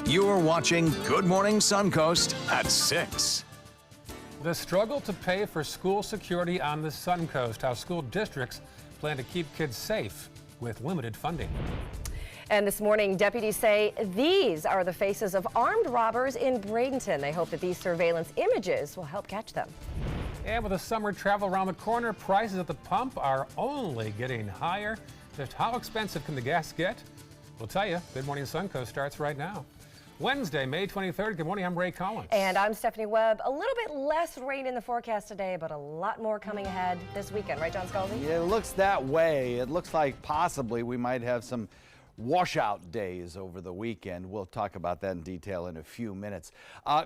You're watching Good Morning Suncoast at 6. The struggle to pay for school security on the Suncoast, how school districts plan to keep kids safe with limited funding. And this morning, deputies say these are the faces of armed robbers in Bradenton. They hope that these surveillance images will help catch them. And with the summer travel around the corner, prices at the pump are only getting higher. Just how expensive can the gas get? We'll tell you. Good Morning Suncoast starts right now. Wednesday, May 23rd. Good morning. I'm Ray Collins. And I'm Stephanie Webb. A little bit less rain in the forecast today, but a lot more coming ahead this weekend. Right, John Scalzi? Yeah, it looks that way. It looks like possibly we might have some washout days over the weekend. We'll talk about that in detail in a few minutes.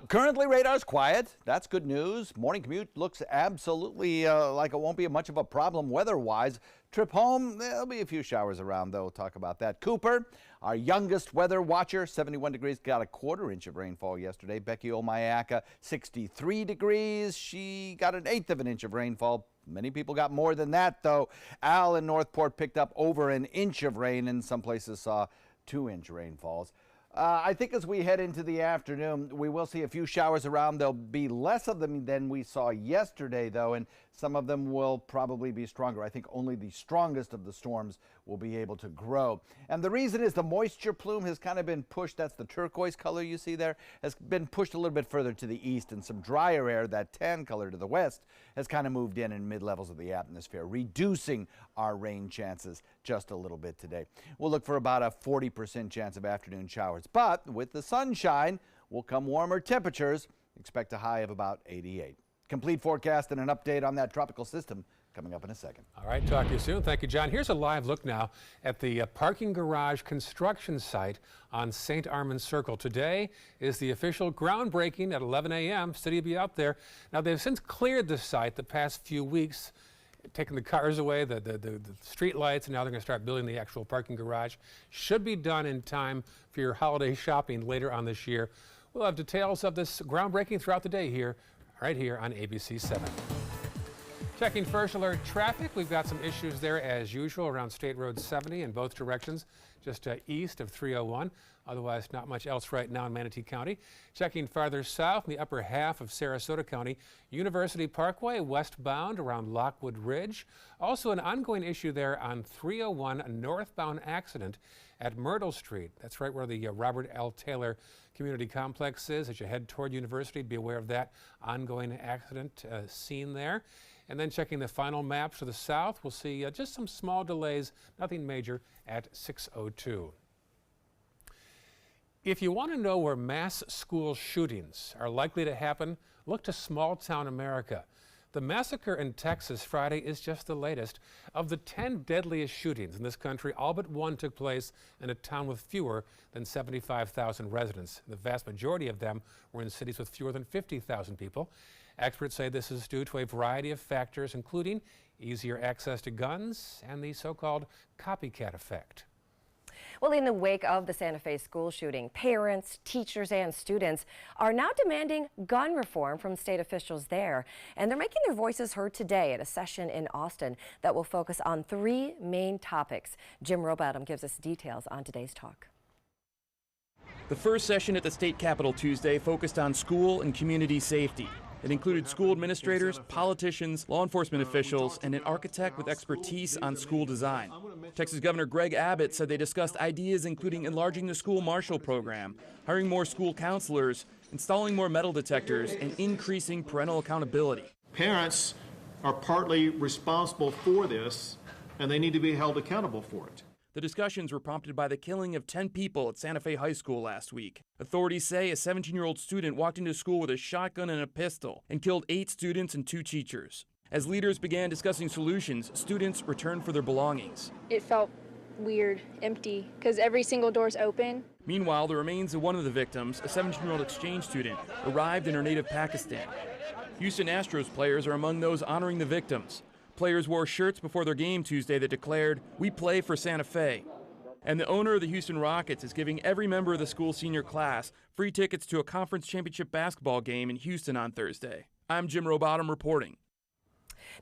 Currently, radar's quiet. That's good news. Morning commute looks absolutely like it won't be much of a problem weather-wise. Trip home, there'll be a few showers around, though. We'll talk about that. Cooper, our youngest weather watcher, 71 degrees, got a quarter inch of rainfall yesterday. Becky Omayaka, 63 degrees. She got an eighth of an inch of rainfall. Many people got more than that, though. Al in Northport picked up over an inch of rain, and some places saw 2-inch rainfalls. I think as we head into the afternoon, we will see a few showers around. There'll be less of them than we saw yesterday, though, and some of them will probably be stronger. I think only the strongest of the storms will be able to grow. And the reason is the moisture plume has kind of been pushed. That's the turquoise color you see there, has been pushed a little bit further to the east, and some drier air, that tan color to the west, has kind of moved in mid-levels of the atmosphere, reducing our rain chances just a little bit today. We'll look for about a 40% chance of afternoon showers. But with the sunshine will come warmer temperatures. Expect a high of about 88. Complete forecast and an update on that tropical system coming up in a second. All right, talk to you soon. Thank you, John. Here's a live look now at the parking garage construction site on St. Armand Circle. Today is the official groundbreaking at 11 a.m. City will be out there. Now, they've since cleared the site the past few weeks, taking the cars away, the street lights, and now they're going to start building the actual parking garage. Should be done in time for your holiday shopping later on this year. We'll have details of this groundbreaking throughout the day here, right here on ABC 7. Checking first alert traffic. We've got some issues there as usual around State Road 70 in both directions, just east of 301. Otherwise, not much else right now in Manatee County. Checking farther south in the upper half of Sarasota County, University Parkway westbound around Lockwood Ridge. Also an ongoing issue there on 301, a northbound accident at Myrtle Street. That's right where the Robert L. Taylor Community Complex is. As you head toward University, be aware of that ongoing accident scene there. And then checking the final maps to the south, we'll see just some small delays, nothing major at 6:02. If you want to know where mass school shootings are likely to happen, look to small town America. The massacre in Texas Friday is just the latest. Of the 10 deadliest shootings in this country, all but one took place in a town with fewer than 75,000 residents. The vast majority of them were in cities with fewer than 50,000 people. Experts say this is due to a variety of factors, including easier access to guns and the so-called copycat effect. Well, in the wake of the Santa Fe school shooting, parents, teachers, and students are now demanding gun reform from state officials there. And they're making their voices heard today at a session in Austin that will focus on 3 main topics. Jim Robadam gives us details on today's talk. The first session at the state capitol Tuesday focused on school and community safety. It included school administrators, politicians, law enforcement officials, and an architect with expertise on school design. Texas Governor Greg Abbott said they discussed ideas including enlarging the school marshal program, hiring more school counselors, installing more metal detectors, and increasing parental accountability. Parents are partly responsible for this, and they need to be held accountable for it. The discussions were prompted by the killing of 10 people at Santa Fe High School last week. Authorities say a 17-year-old student walked into school with a shotgun and a pistol and killed 8 students and 2 teachers. As leaders began discussing solutions, students returned for their belongings. It felt weird, empty, because every single door's open. Meanwhile, the remains of one of the victims, a 17-year-old exchange student, arrived in her native Pakistan. Houston Astros players are among those honoring the victims. Players wore shirts before their game Tuesday that declared, "We play for Santa Fe." And the owner of the Houston Rockets is giving every member of the school senior class free tickets to a conference championship basketball game in Houston on Thursday. I'm Jim Robottom reporting.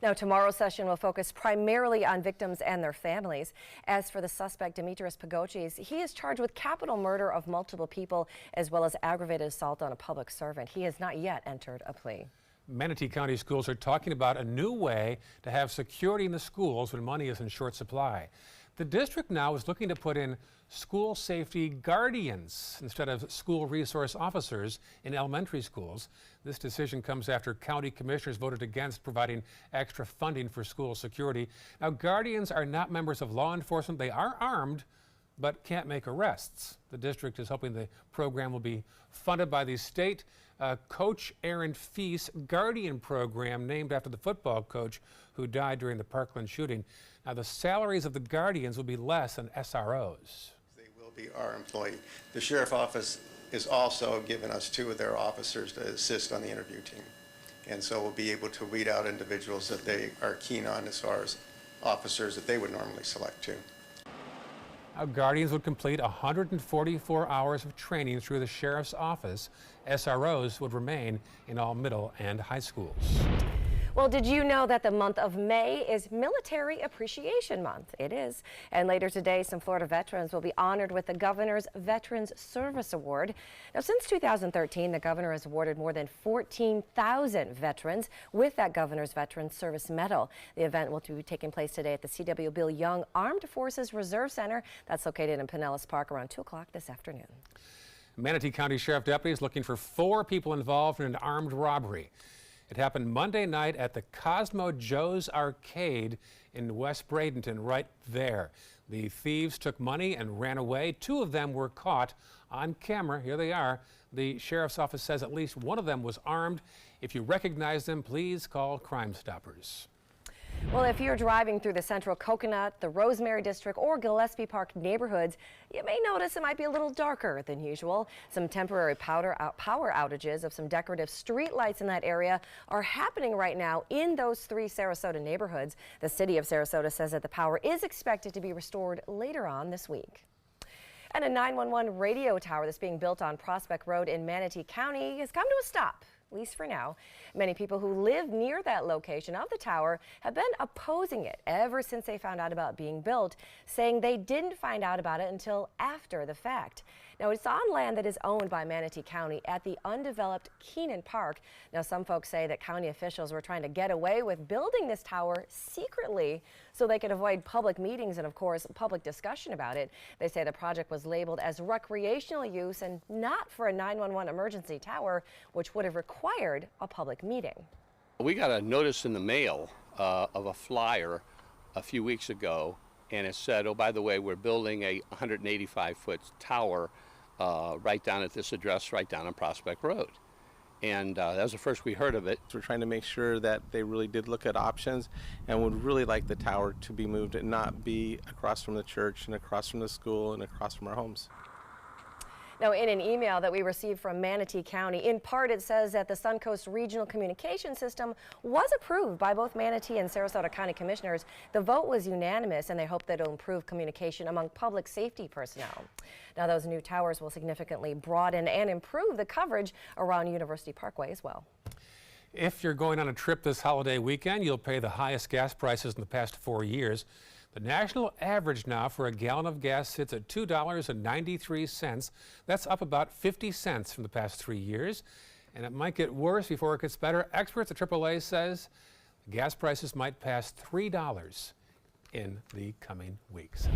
Now, tomorrow's session will focus primarily on victims and their families. As for the suspect, Dimitris Pagochis, he is charged with capital murder of multiple people as well as aggravated assault on a public servant. He has not yet entered a plea. Manatee County schools are talking about a new way to have security in the schools when money is in short supply. The district now is looking to put in school safety guardians instead of school resource officers in elementary schools. This decision comes after county commissioners voted against providing extra funding for school security. Now, guardians are not members of law enforcement. They are armed, but can't make arrests. The district is hoping the program will be funded by the state Coach Aaron Feast Guardian program, named after the football coach who died during the Parkland shooting. Now, the salaries of the guardians will be less than SROs. They will be our employee. The sheriff office is also giving us 2 of their officers to assist on the interview team. And so we'll be able to weed out individuals that they are keen on as far as officers that they would normally select too. Now, guardians would complete 144 hours of training through the sheriff's office. SROs would remain in all middle and high schools. Well, did you know that the month of May is Military Appreciation Month? It is. And later today, some Florida veterans will be honored with the Governor's Veterans Service Award. Now, since 2013, the governor has awarded more than 14,000 veterans with that Governor's Veterans Service Medal. The event will be taking place today at the C.W. Bill Young Armed Forces Reserve Center. That's located in Pinellas Park around 2 o'clock this afternoon. Manatee County Sheriff deputies looking for 4 people involved in an armed robbery. It happened Monday night at the Cosmo Joe's Arcade in West Bradenton, right there. The thieves took money and ran away. 2 of them were caught on camera. Here they are. The sheriff's office says at least one of them was armed. If you recognize them, please call Crime Stoppers. Well, if you're driving through the Central Coconut, the Rosemary District, or Gillespie Park neighborhoods, you may notice it might be a little darker than usual. Some temporary power outages of some decorative street lights in that area are happening right now in those 3 Sarasota neighborhoods. The city of Sarasota says that the power is expected to be restored later on this week. And a 911 radio tower that's being built on Prospect Road in Manatee County has come to a stop, at least for now. Many people who live near that location of the tower have been opposing it ever since they found out about being built, saying they didn't find out about it until after the fact. Now, it's on land that is owned by Manatee County at the undeveloped Keenan Park. Now, some folks say that county officials were trying to get away with building this tower secretly so they could avoid public meetings and, of course, public discussion about it. They say the project was labeled as recreational use and not for a 911 emergency tower, which would have required a public meeting. We got a notice in the mail of a flyer a few weeks ago, and it said, oh, by the way, we're building a 185-foot tower right down at this address, right down on Prospect Road. And that was the first we heard of it. We're trying to make sure that they really did look at options and would really like the tower to be moved and not be across from the church and across from the school and across from our homes. Now, in an email that we received from Manatee County, in part it says that the Suncoast Regional Communication System was approved by both Manatee and Sarasota County Commissioners. The vote was unanimous, and they hope that it'll improve communication among public safety personnel. Now, those new towers will significantly broaden and improve the coverage around University Parkway as well. If you're going on a trip this holiday weekend, you'll pay the highest gas prices in the past 4 years. The national average now for a gallon of gas sits at $2.93. That's up about 50 cents from the past 3 years. And it might get worse before it gets better. Experts at AAA says gas prices might pass $3 in the coming weeks.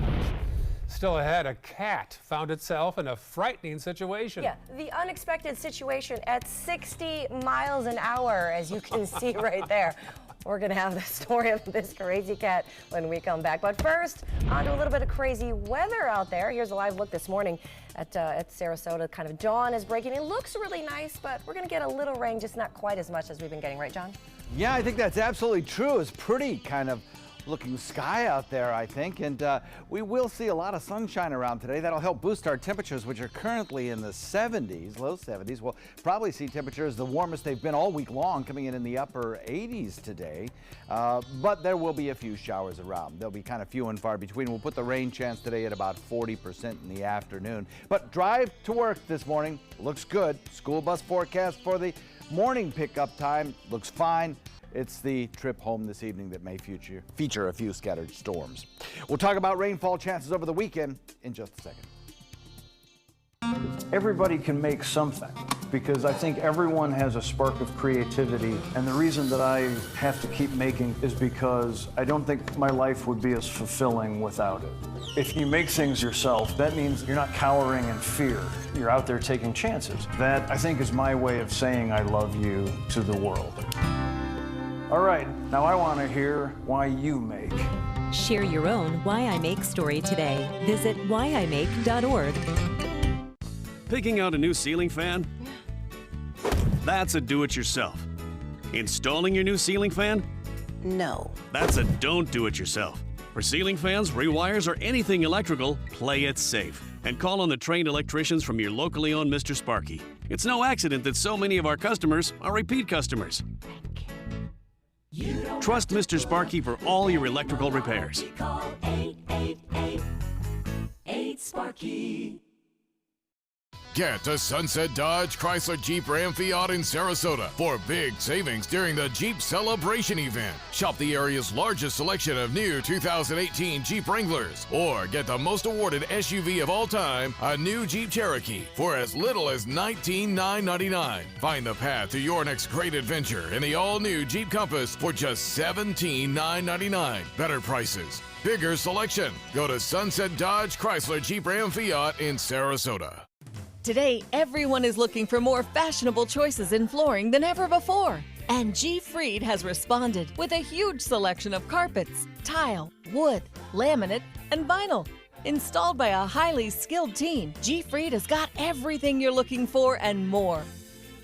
Still ahead, a cat found itself in a frightening situation. Yeah, the unexpected situation at 60 miles an hour, as you can see right there. We're going to have the story of this crazy cat when we come back. But first, on to a little bit of crazy weather out there. Here's a live look this morning at Sarasota. Kind of dawn is breaking. It looks really nice, but we're going to get a little rain, just not quite as much as we've been getting. Right, John? Yeah, I think that's absolutely true. It's pretty kind of looking sky out there, I think, and we will see a lot of sunshine around today. That'll help boost our temperatures, which are currently in the 70s, low 70s. We'll probably see temperatures the warmest they've been all week long, coming in the upper 80s today, but there will be a few showers around. They'll be kind of few and far between. We'll put the rain chance today at about 40% in the afternoon, but drive to work this morning looks good. School bus forecast for the morning pickup time looks fine. It's the trip home this evening that may feature a few scattered storms. We'll talk about rainfall chances over the weekend in just a second. Everybody can make something, because I think everyone has a spark of creativity, and the reason that I have to keep making is because I don't think my life would be as fulfilling without it. If you make things yourself, that means you're not cowering in fear. You're out there taking chances. That, I think, is my way of saying I love you to the world. All right, now I want to hear why you make. Share your own Why I Make story today. Visit whyimake.org. Picking out a new ceiling fan? That's a do-it-yourself. Installing your new ceiling fan? No. That's a don't do-it-yourself. For ceiling fans, rewires, or anything electrical, play it safe. And call on the trained electricians from your locally owned Mr. Sparky. It's no accident that so many of our customers are repeat customers. Trust Mr. Sparky for all your electrical repairs. Call 888-8-SPARKY. Get to Sunset Dodge Chrysler Jeep Ram Fiat in Sarasota for big savings during the Jeep Celebration event. Shop the area's largest selection of new 2018 Jeep Wranglers, or get the most awarded SUV of all time, a new Jeep Cherokee, for as little as $19,999. Find the path to your next great adventure in the all-new Jeep Compass for just $17,999. Better prices, bigger selection. Go to Sunset Dodge Chrysler Jeep Ram Fiat in Sarasota. Today, everyone is looking for more fashionable choices in flooring than ever before. And G. Fried has responded with a huge selection of carpets, tile, wood, laminate, and vinyl. Installed by a highly skilled team, G. Fried has got everything you're looking for and more.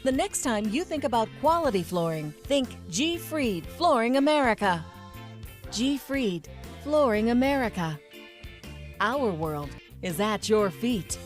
The next time you think about quality flooring, think G. Fried Flooring America. G. Fried Flooring America. Our world is at your feet.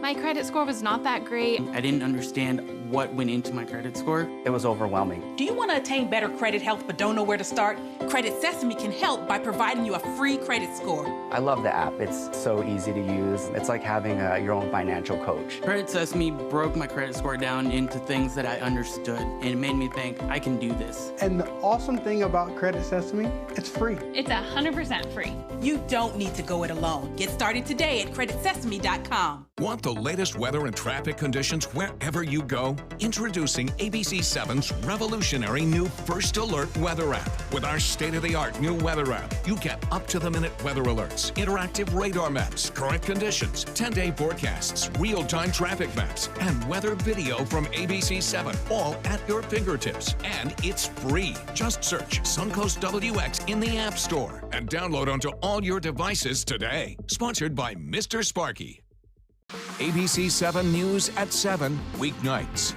My credit score was not that great. I didn't understand what went into my credit score. It was overwhelming. Do you want to attain better credit health but don't know where to start? Credit Sesame can help by providing you a free credit score. I love the app. It's so easy to use. It's like having your own financial coach. Credit Sesame broke my credit score down into things that I understood, and it made me think, I can do this. And the awesome thing about Credit Sesame, it's free. It's 100% free. You don't need to go it alone. Get started today at creditsesame.com. Want the latest weather and traffic conditions wherever you go? Introducing ABC7's revolutionary new First Alert weather app. With our state-of-the-art new weather app, you get up-to-the-minute weather alerts, interactive radar maps, current conditions, 10-day forecasts, real-time traffic maps, and weather video from ABC7, all at your fingertips. And it's free. Just search Suncoast WX in the App Store and download onto all your devices today. Sponsored by Mr. Sparky. ABC 7 News at 7, weeknights.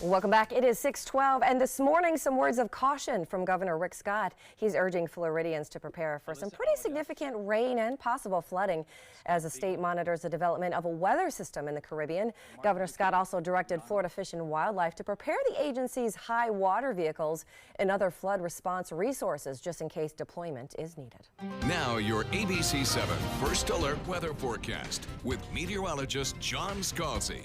Welcome back. It is 6:12, and this morning, some words of caution from Governor Rick Scott. He's urging Floridians to prepare for some pretty significant rain and possible flooding as the state monitors the development of a weather system in the Caribbean. Governor Scott also directed Florida Fish and Wildlife to prepare the agency's high water vehicles and other flood response resources just in case deployment is needed. Now your ABC 7 First Alert weather forecast with meteorologist John Scalzi.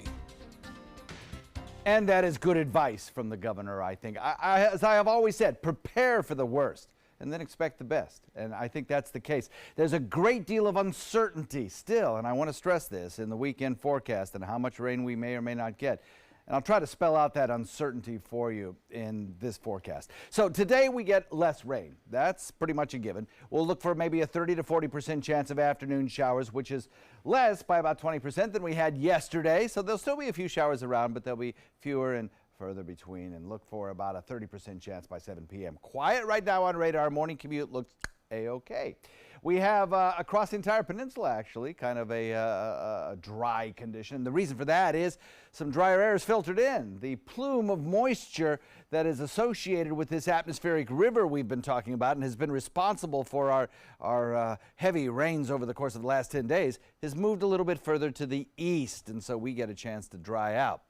And that is good advice from the governor, I think. As I have always said, prepare for the worst and then expect the best. And I think that's the case. There's a great deal of uncertainty still, and I want to stress this, in the weekend forecast and how much rain we may or may not get. And I'll try to spell out that uncertainty for you in this forecast. So today we get less rain. That's pretty much a given. We'll look for maybe a 30 to 40% chance of afternoon showers, which is less by about 20% than we had yesterday. So there'll still be a few showers around, but there'll be fewer and further between. And look for about a 30% chance by 7 p.m. Quiet right now on radar. Morning commute looks A-OK. We have across the entire peninsula, actually, kind of a dry condition. The reason for that is some drier air is filtered in. The plume of moisture that is associated with this atmospheric river we've been talking about and has been responsible for our heavy rains over the course of the last 10 days has moved a little bit further to the east, and so we get a chance to dry out.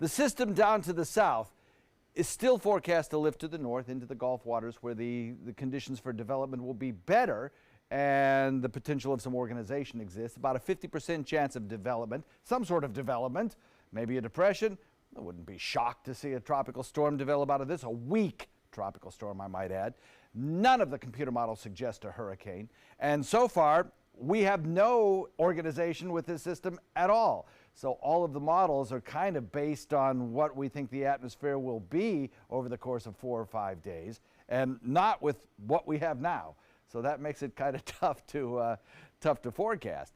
The system down to the south is still forecast to lift to the north into the Gulf waters, where the conditions for development will be better and the potential of some organization exists. About a 50% chance of development, some sort of development, maybe a depression. I wouldn't be shocked to see a tropical storm develop out of this, a weak tropical storm, I might add. None of the computer models suggest a hurricane. And so far, we have no organization with this system at all. So all of the models are kind of based on what we think the atmosphere will be over the course of 4 or 5 days, and not with what we have now. So that makes it kind of tough to forecast.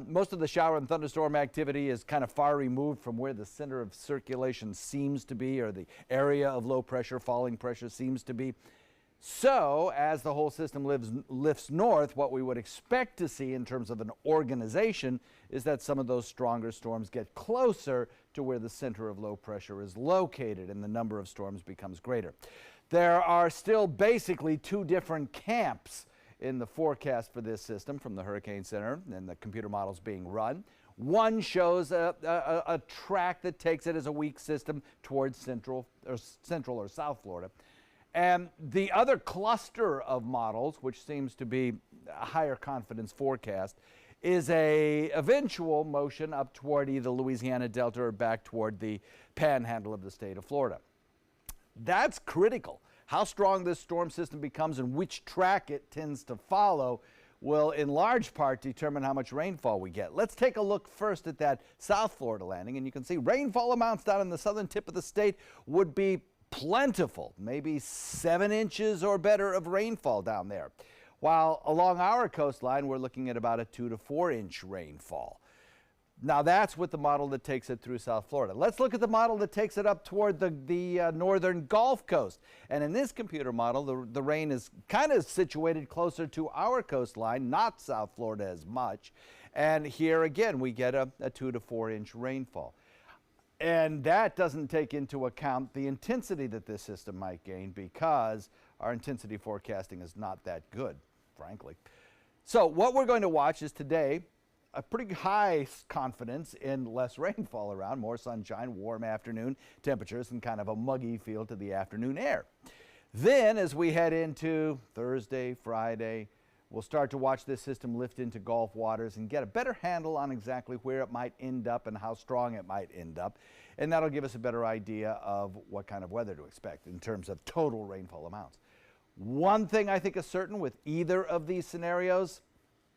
Most of the shower and thunderstorm activity is kind of far removed from where the center of circulation seems to be, or the area of low pressure, falling pressure seems to be. So as the whole system lifts north, what we would expect to see in terms of an organization is that some of those stronger storms get closer to where the center of low pressure is located, and the number of storms becomes greater. There are still basically 2 different camps in the forecast for this system from the Hurricane Center and the computer models being run. One shows a track that takes it as a weak system towards central or South Florida. And the other cluster of models, which seems to be a higher confidence forecast, is a eventual motion up toward either Louisiana Delta or back toward the panhandle of the state of Florida. That's critical. How strong this storm system becomes and which track it tends to follow will in large part determine how much rainfall we get. Let's take a look first at that South Florida landing, and you can see rainfall amounts down in the southern tip of the state would be plentiful, maybe 7 inches or better of rainfall down there. While along our coastline, we're looking at about a 2 to 4 inch rainfall. Now that's with the model that takes it through South Florida. Let's look at the model that takes it up toward the northern Gulf Coast. And in this computer model, the rain is kind of situated closer to our coastline, not South Florida as much. And here again, we get a 2 to 4 inch rainfall. And that doesn't take into account the intensity that this system might gain, because our intensity forecasting is not that good, frankly. So what we're going to watch is today a pretty high confidence in less rainfall around, more sunshine, warm afternoon temperatures, and kind of a muggy feel to the afternoon air. Then as we head into Thursday, Friday, we'll start to watch this system lift into Gulf waters and get a better handle on exactly where it might end up and how strong it might end up. And that'll give us a better idea of what kind of weather to expect in terms of total rainfall amounts. One thing I think is certain with either of these scenarios,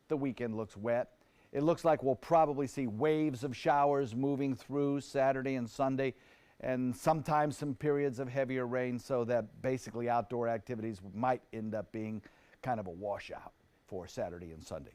the weekend looks wet. It looks like we'll probably see waves of showers moving through Saturday and Sunday, and sometimes some periods of heavier rain, so that basically outdoor activities might end up being kind of a washout for Saturday and Sunday.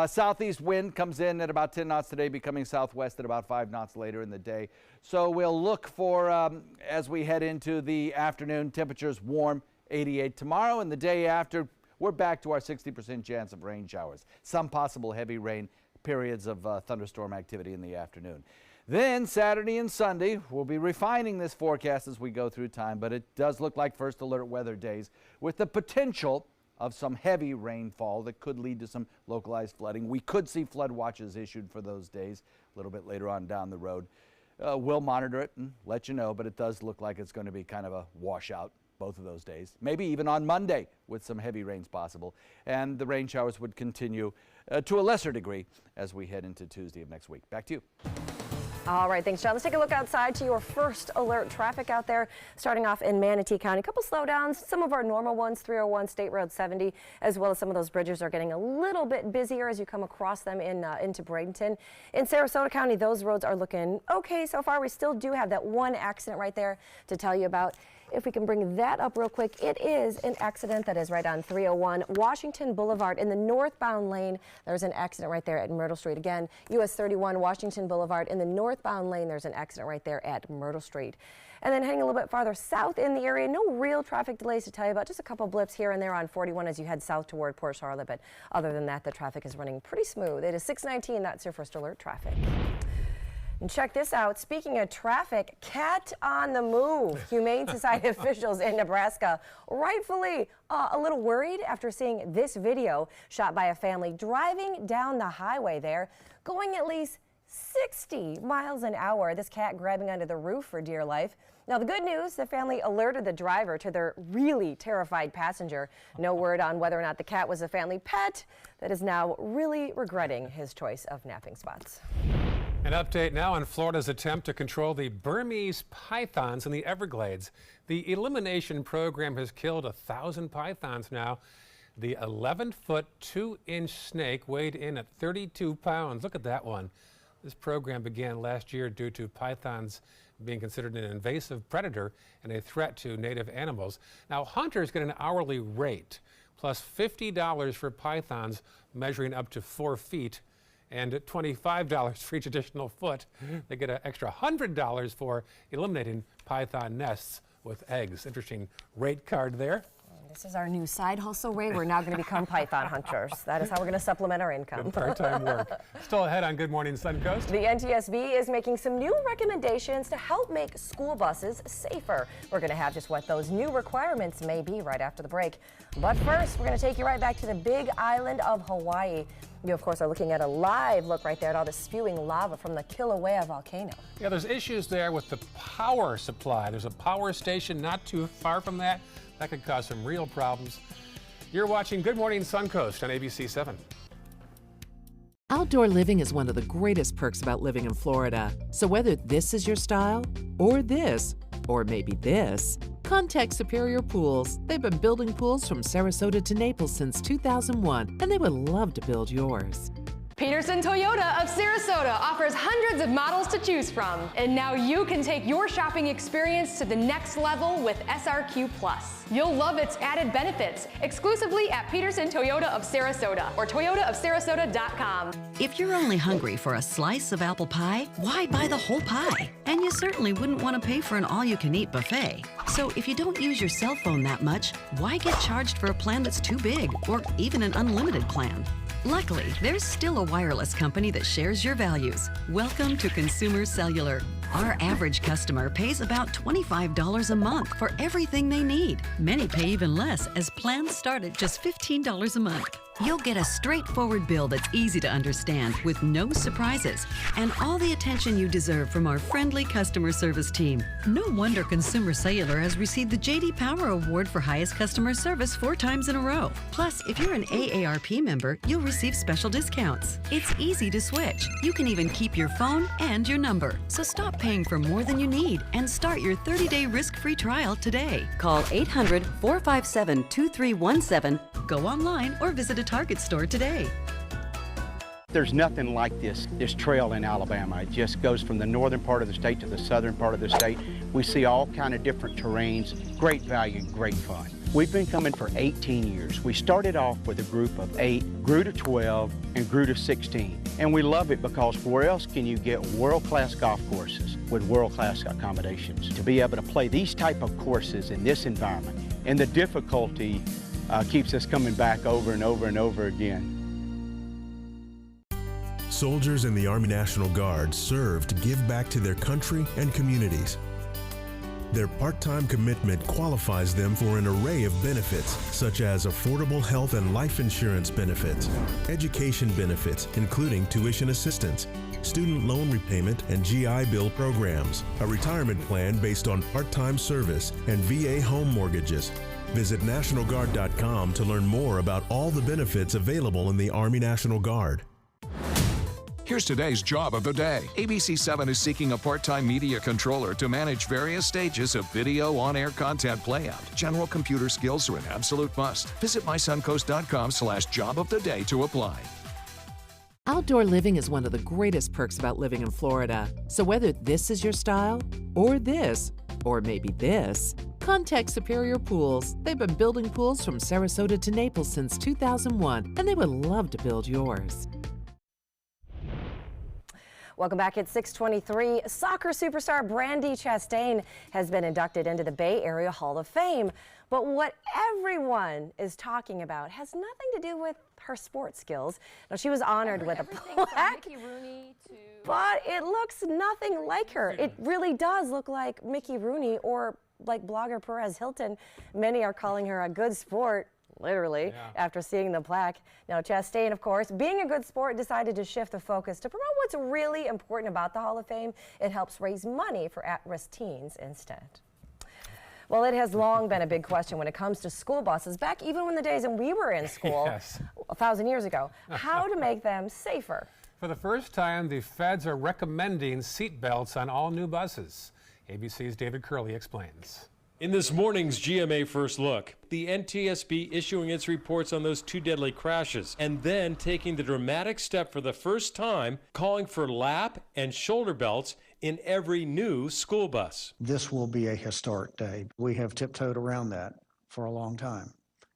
Southeast wind comes in at about 10 knots today, becoming southwest at about 5 knots later in the day. So we'll look for, as we head into the afternoon, temperatures warm, 88 tomorrow, and the day after, we're back to our 60% chance of rain showers. Some possible heavy rain, periods of thunderstorm activity in the afternoon. Then Saturday and Sunday, we'll be refining this forecast as we go through time, but it does look like first alert weather days with the potential of some heavy rainfall that could lead to some localized flooding. We could see flood watches issued for those days a little bit later on down the road. We'll monitor it and let you know, but it does look like it's going to be kind of a washout both of those days, maybe even on Monday with some heavy rains possible. And the rain showers would continue to a lesser degree as we head into Tuesday of next week. Back to you. All right, thanks, John. Let's take a look outside to your first alert traffic out there, starting off in Manatee County. A couple slowdowns, some of our normal ones, 301 State Road 70, as well as some of those bridges are getting a little bit busier as you come across them into Bradenton. In Sarasota County, those roads are looking okay so far. We still do have that one accident right there to tell you about. If we can bring that up real quick, it is an accident that is right on 301 Washington Boulevard in the northbound lane. There's an accident right there at Myrtle Street. Again, US 31 Washington Boulevard in the northbound lane. There's an accident right there at Myrtle Street. And then heading a little bit farther south in the area, no real traffic delays to tell you about, just a couple blips here and there on 41 as you head south toward Port Charlotte. But other than that, the traffic is running pretty smooth. It is 6:19. That's your first alert traffic. And check this out. Speaking of traffic, cat on the move. Humane Society officials in Nebraska rightfully a little worried after seeing this video shot by a family driving down the highway there, going at least 60 miles an hour. This cat grabbing onto the roof for dear life. Now, the good news, the family alerted the driver to their really terrified passenger. No word on whether or not the cat was a family pet that is now really regretting his choice of napping spots. An update now on Florida's attempt to control the Burmese pythons in the Everglades. The elimination program has killed 1,000 pythons now. The 11-foot, 2-inch snake weighed in at 32 pounds. Look at that one. This program began last year due to pythons being considered an invasive predator and a threat to native animals. Now, hunters get an hourly rate, plus $50 for pythons measuring up to 4 feet, and $25 for each additional foot. They get an extra $100 for eliminating python nests with eggs. Interesting rate card there. This is our new side hustle rate. We're now going to become python hunters. That is how we're going to supplement our income. Good part-time work. Still ahead on Good Morning Suncoast. The NTSB is making some new recommendations to help make school buses safer. We're going to have just what those new requirements may be right after the break. But first, we're going to take you right back to the big island of Hawaii. You, of course, are looking at a live look right there at all the spewing lava from the Kilauea volcano. Yeah, there's issues there with the power supply. There's a power station not too far from that. That could cause some real problems. You're watching Good Morning Suncoast on ABC 7. Outdoor living is one of the greatest perks about living in Florida. So whether this is your style, or this, or maybe this, contact Superior Pools. They've been building pools from Sarasota to Naples since 2001, and they would love to build yours. Peterson Toyota of Sarasota offers hundreds of models to choose from. And now you can take your shopping experience to the next level with SRQ Plus. You'll love its added benefits exclusively at Peterson Toyota of Sarasota or toyotaofsarasota.com. If you're only hungry for a slice of apple pie, why buy the whole pie? And you certainly wouldn't want to pay for an all-you-can-eat buffet. So if you don't use your cell phone that much, why get charged for a plan that's too big or even an unlimited plan? Luckily, there's still a wireless company that shares your values. Welcome to Consumer Cellular. Our average customer pays about $25 a month for everything they need. Many pay even less, as plans start at just $15 a month. You'll get a straightforward bill that's easy to understand with no surprises and all the attention you deserve from our friendly customer service team. No wonder Consumer Cellular has received the J.D. Power Award for highest customer service 4 times in a row. Plus, if you're an AARP member, you'll receive special discounts. It's easy to switch. You can even keep your phone and your number. So stop paying for more than you need and start your 30-day risk-free trial today. Call 800-457-2317, go online, or visit a Target store today. There's nothing like this trail in Alabama. It just goes from the northern part of the state to the southern part of the state. We see all kind of different terrains, great value, great fun. We've been coming for 18 years. We started off with a group of 8, grew to 12, and grew to 16. And we love it because where else can you get world-class golf courses with world-class accommodations? To be able to play these type of courses in this environment, and the difficulty keeps us coming back over and over and over again. Soldiers in the Army National Guard serve to give back to their country and communities. Their part-time commitment qualifies them for an array of benefits, such as affordable health and life insurance benefits, education benefits, including tuition assistance, student loan repayment and GI Bill programs, a retirement plan based on part-time service, and VA home mortgages. Visit NationalGuard.com to learn more about all the benefits available in the Army National Guard. Here's today's job of the day. ABC 7 is seeking a part-time media controller to manage various stages of video on-air content playout. General computer skills are an absolute must. Visit mysuncoast.com/job of the day to apply. Outdoor living is one of the greatest perks about living in Florida. So whether this is your style, or this, or maybe this, contact Superior Pools. They've been building pools from Sarasota to Naples since 2001, and they would love to build yours. Welcome back at 6:23. Soccer superstar Brandi Chastain has been inducted into the Bay Area Hall of Fame. But what everyone is talking about has nothing to do with her sports skills. Now, she was honored with a plaque, but it looks nothing like her. It really does look like Mickey Rooney or like blogger Perez Hilton. Many are calling her a good sport. literally, after seeing the plaque. Now, Chastain, of course, being a good sport, decided to shift the focus to promote what's really important about the Hall of Fame. It helps raise money for at-risk teens instead. Well, it has long been a big question when it comes to school buses, back even when the days when we were in school 1,000 years ago, how to make them safer. For the first time, the feds are recommending seat belts on all new buses. ABC's David Curley explains. In this morning's GMA First Look, the NTSB issuing its reports on those 2 deadly crashes and then taking the dramatic step for the first time, calling for lap and shoulder belts in every new school bus. This will be a historic day. We have tiptoed around that for a long time,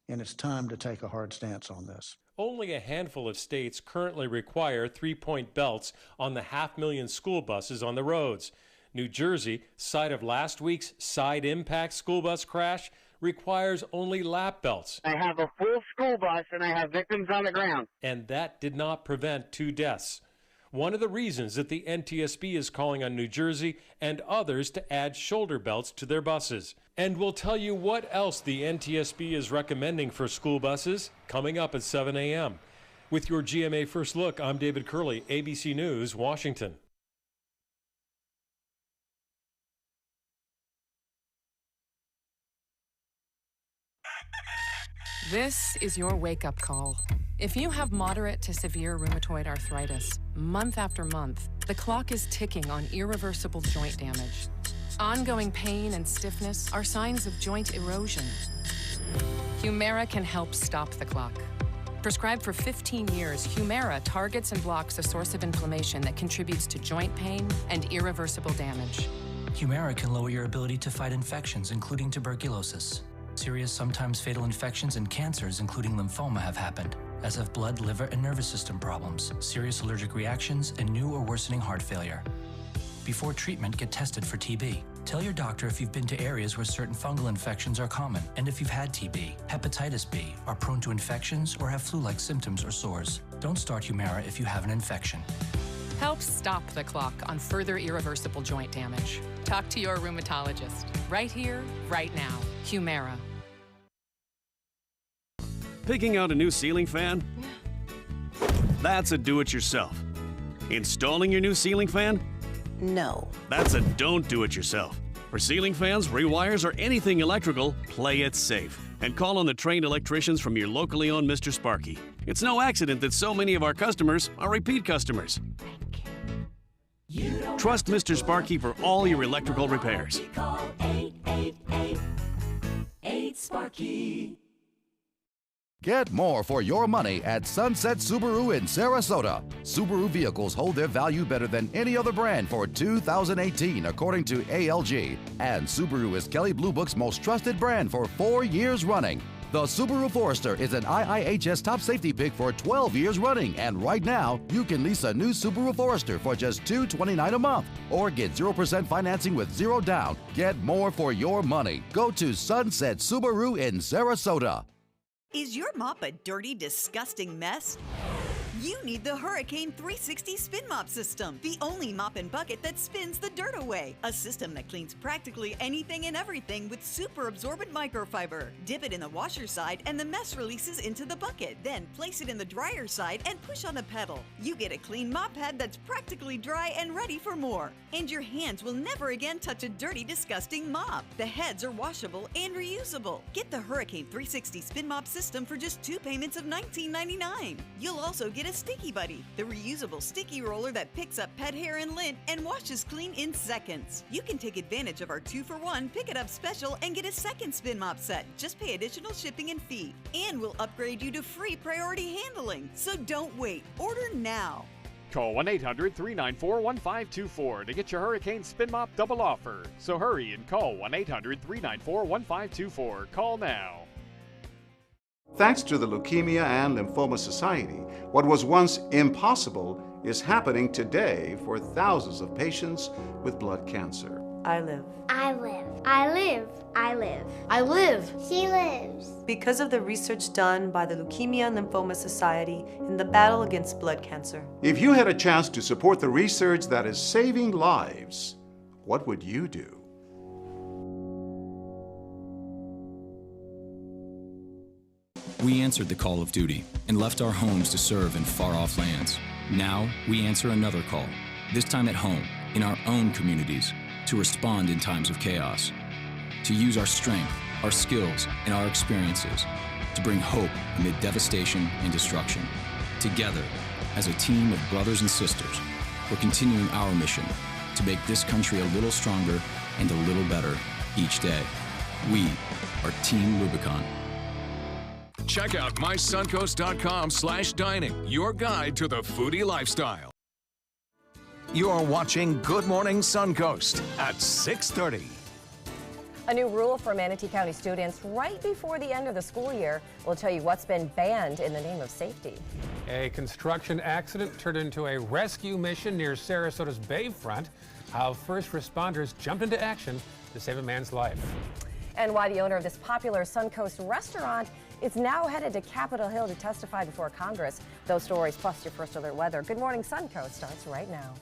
and it's time to take a hard stance on this. Only a handful of states currently require 3-point belts on the 500,000 school buses on the roads. New Jersey, site of last week's side impact school bus crash, requires only lap belts. I have a full school bus and I have victims on the ground. And that did not prevent 2 deaths. One of the reasons that the NTSB is calling on New Jersey and others to add shoulder belts to their buses. And we'll tell you what else the NTSB is recommending for school buses coming up at 7 a.m. With your GMA First Look, I'm David Curley, ABC News, Washington. This is your wake-up call. If you have moderate to severe rheumatoid arthritis, month after month, the clock is ticking on irreversible joint damage. Ongoing pain and stiffness are signs of joint erosion. Humira can help stop the clock. Prescribed for 15 years, Humira targets and blocks a source of inflammation that contributes to joint pain and irreversible damage. Humira can lower your ability to fight infections, including tuberculosis. Serious, sometimes fatal infections and cancers, including lymphoma, have happened, as have blood, liver, and nervous system problems, serious allergic reactions, and new or worsening heart failure. Before treatment, get tested for TB. Tell your doctor if you've been to areas where certain fungal infections are common, and if you've had TB, hepatitis B, are prone to infections, or have flu-like symptoms or sores. Don't start Humira if you have an infection. Help stop the clock on further irreversible joint damage. Talk to your rheumatologist. Right here, right now. Humira. Picking out a new ceiling fan? That's a do-it-yourself. Installing your new ceiling fan? No. That's a don't do it yourself. For ceiling fans, rewires, or anything electrical, play it safe. And call on the trained electricians from your locally owned Mr. Sparky. It's no accident that so many of our customers are repeat customers. Trust Mr. Sparky for all your electrical repairs. Call 888-8-SPARKY. Get more for your money at Sunset Subaru in Sarasota. Subaru vehicles hold their value better than any other brand for 2018, according to ALG. And Subaru is Kelley Blue Book's most trusted brand for 4 years running. The Subaru Forester is an IIHS top safety pick for 12 years running, and right now, you can lease a new Subaru Forester for just $229 a month, or get 0% financing with 0 down. Get more for your money. Go to Sunset Subaru in Sarasota. Is your mop a dirty, disgusting mess? You need the Hurricane 360 Spin Mop System, the only mop and bucket that spins the dirt away. A system that cleans practically anything and everything with super absorbent microfiber. Dip it in the washer side and the mess releases into the bucket. Then place it in the dryer side and push on the pedal. You get a clean mop head that's practically dry and ready for more. And your hands will never again touch a dirty, disgusting mop. The heads are washable and reusable. Get the Hurricane 360 Spin Mop System for just 2 payments of $19.99. You'll also get a Sticky Buddy, the reusable sticky roller that picks up pet hair and lint and washes clean in seconds. You can take advantage of our 2-for-1 Pick It Up special and get a second spin mop set. Just pay additional shipping and fee. And we'll upgrade you to free priority handling. So don't wait. Order now. Call 1-800-394-1524 to get your Hurricane Spin Mop double offer. So hurry and call 1-800-394-1524. Call now. Thanks to the Leukemia and Lymphoma Society, what was once impossible is happening today for thousands of patients with blood cancer. I live. I live. I live. I live. I live. She lives. Because of the research done by the Leukemia and Lymphoma Society in the battle against blood cancer. If you had a chance to support the research that is saving lives, what would you do? We answered the call of duty and left our homes to serve in far-off lands. Now, we answer another call, this time at home, in our own communities, to respond in times of chaos, to use our strength, our skills, and our experiences to bring hope amid devastation and destruction. Together, as a team of brothers and sisters, we're continuing our mission to make this country a little stronger and a little better each day. We are Team Rubicon. Check out mysuncoast.com/dining, your guide to the foodie lifestyle. You're watching Good Morning Suncoast at 6:30. A new rule for Manatee County students right before the end of the school year will tell you what's been banned in the name of safety. A construction accident turned into a rescue mission near Sarasota's Bayfront. How first responders jumped into action to save a man's life. And why the owner of this popular Suncoast restaurant is now headed to Capitol Hill to testify before Congress. Those stories plus your first alert weather. Good Morning Suncoast starts right now.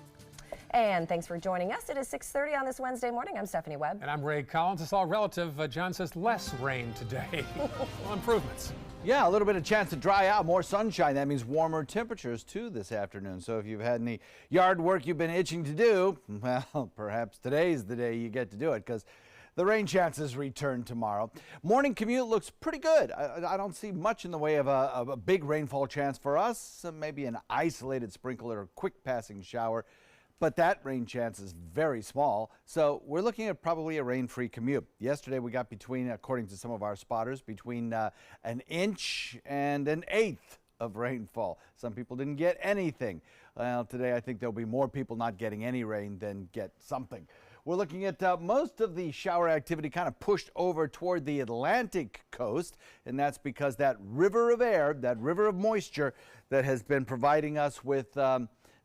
And thanks for joining us. It is 6:30 on this Wednesday morning. I'm Stephanie Webb. And I'm Ray Collins. It's all relative. John says less rain today. Well, improvements. Yeah, a little bit of chance to dry out, more sunshine. That means warmer temperatures too this afternoon. So if you've had any yard work you've been itching to do, well, perhaps today's the day you get to do it, because the rain chances return tomorrow. Morning commute looks pretty good. I don't see much in the way of a big rainfall chance for us. Maybe an isolated sprinkle or a quick passing shower. But that rain chance is very small, so we're looking at probably a rain-free commute. Yesterday we got between, according to some of our spotters, between an inch and an eighth of rainfall. Some people didn't get anything. Well, today I think there'll be more people not getting any rain than get something. We're looking at most of the shower activity kind of pushed over toward the Atlantic coast, and that's because that river of air, that river of moisture that has been providing us with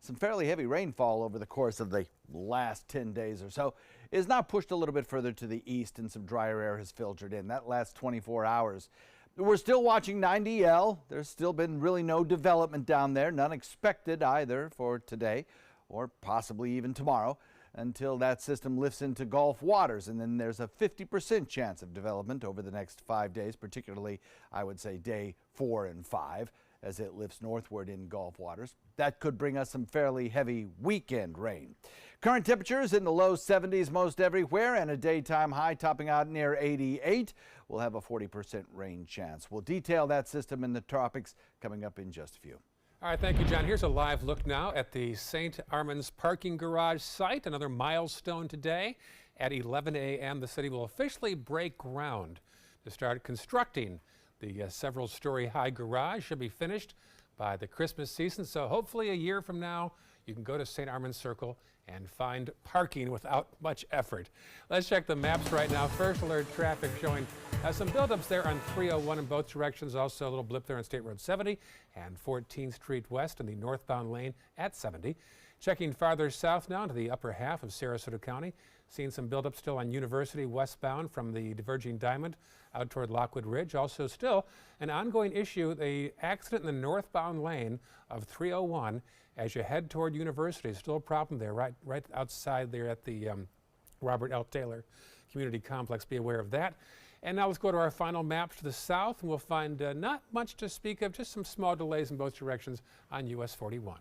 some fairly heavy rainfall over the course of the last 10 days or so is now pushed a little bit further to the east, and some drier air has filtered in. That last 24 hours. We're still watching 90L. There's still been really no development down there, none expected either for today or possibly even tomorrow until that system lifts into Gulf waters, and then there's a 50% chance of development over the next 5 days, particularly I would say day 4 and 5. As it lifts northward in Gulf waters. That could bring us some fairly heavy weekend rain. Current temperatures in the low 70s most everywhere, and a daytime high topping out near 88. We'll have a 40% rain chance. We'll detail that system in the tropics coming up in just a few. All right, thank you, John. Here's a live look now at the St. Armand's parking garage site. Another milestone today. At 11 a.m., the city will officially break ground to start constructing the several-story high garage. Should be finished by the Christmas season, so hopefully a year from now you can go to St. Armand's Circle and find parking without much effort. Let's check the maps right now. First alert traffic showing some buildups there on 301 in both directions. Also a little blip there on State Road 70 and 14th Street West in the northbound lane at 70. Checking farther south now to the upper half of Sarasota County. Seeing some buildup still on University westbound from the diverging Diamond out toward Lockwood Ridge. Also still an ongoing issue, the accident in the northbound lane of 301 as you head toward University. Still a problem there right outside there at the Robert L. Taylor Community Complex. Be aware of that. And now let's go to our final map to the south, and we'll find not much to speak of, just some small delays in both directions on US 41.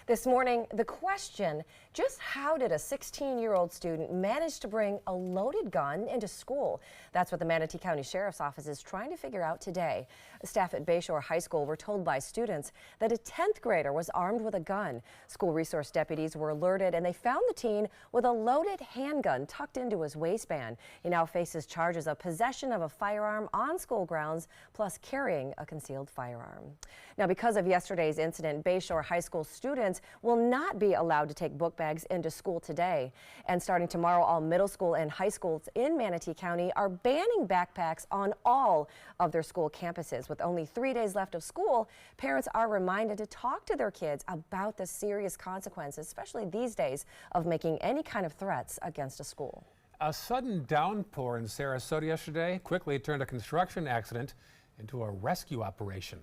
This morning, the question, just how did a 16-year-old student manage to bring a loaded gun into school? That's what the Manatee County Sheriff's Office is trying to figure out today. Staff at Bayshore High School were told by students that a 10th grader was armed with a gun. School resource deputies were alerted, and they found the teen with a loaded handgun tucked into his waistband. He now faces charges of possession of a firearm on school grounds, plus carrying a concealed firearm. Now, because of yesterday's incident, Bayshore High School students will not be allowed to take book bags into school today. And starting tomorrow, all middle school and high schools in Manatee County are banning backpacks on all of their school campuses. With only 3 days left of school, parents are reminded to talk to their kids about the serious consequences, especially these days, of making any kind of threats against a school. A sudden downpour in Sarasota yesterday quickly turned a construction accident into a rescue operation.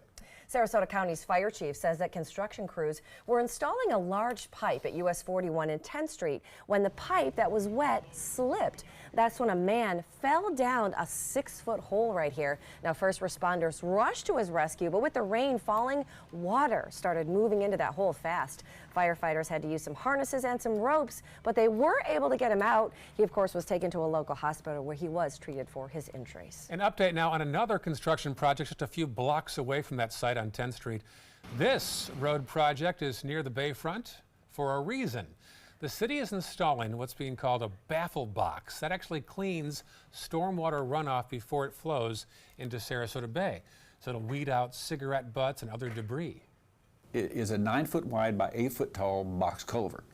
Sarasota County's fire chief says that construction crews were installing a large pipe at US 41 and 10th Street when the pipe that was wet slipped. That's when a man fell down a 6-foot hole right here. Now, first responders rushed to his rescue, but with the rain falling, water started moving into that hole fast. Firefighters had to use some harnesses and some ropes, but they were able to get him out. He, of course, was taken to a local hospital where he was treated for his injuries. An update now on another construction project just a few blocks away from that site on 10th Street. This road project is near the bayfront for a reason. The city is installing what's being called a baffle box that actually cleans stormwater runoff before it flows into Sarasota Bay. So it'll weed out cigarette butts and other debris. It is a 9-foot wide by 8-foot tall box culvert.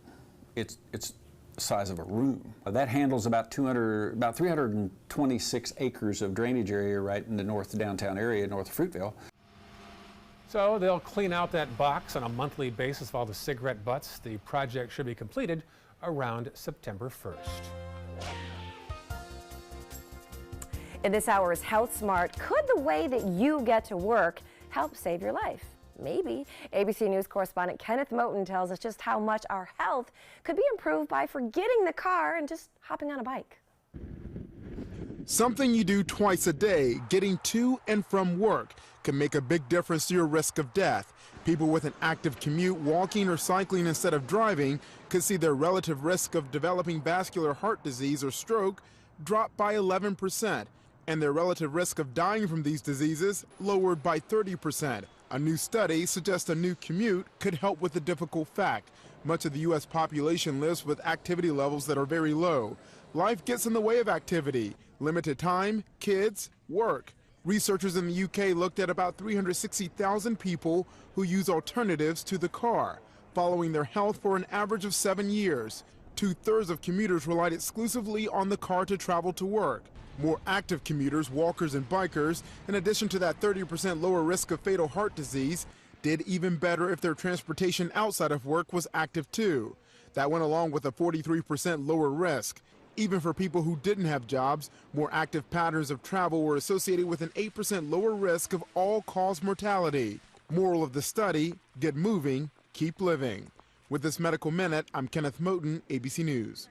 It's the size of a room. That handles about 326 acres of drainage area right in the north downtown area, north of Fruitville. So they'll clean out that box on a monthly basis of all the cigarette butts. The project should be completed around September 1st. In this hour's Health Smart, could the way that you get to work help save your life? Maybe. ABC News correspondent Kenneth Moten tells us just how much our health could be improved by forgetting the car and just hopping on a bike. Something you do twice a day, getting to and from work, can make a big difference to your risk of death. People with an active commute, walking or cycling instead of driving, could see their relative risk of developing vascular heart disease or stroke drop by 11%, and their relative risk of dying from these diseases lowered by 30%. A new study suggests a new commute could help with the difficult fact. Much of the U.S. population lives with activity levels that are very low. Life gets in the way of activity. Limited time, kids, work. Researchers in the UK looked at about 360,000 people who use alternatives to the car, following their health for an average of 7 years. 2/3 of commuters relied exclusively on the car to travel to work. More active commuters, walkers and bikers, in addition to that 30% lower risk of fatal heart disease, did even better if their transportation outside of work was active too. That went along with a 43% lower risk. Even for people who didn't have jobs, more active patterns of travel were associated with an 8% lower risk of all-cause mortality. Moral of the study, get moving, keep living. With this Medical Minute, I'm Kenneth Moten, ABC News.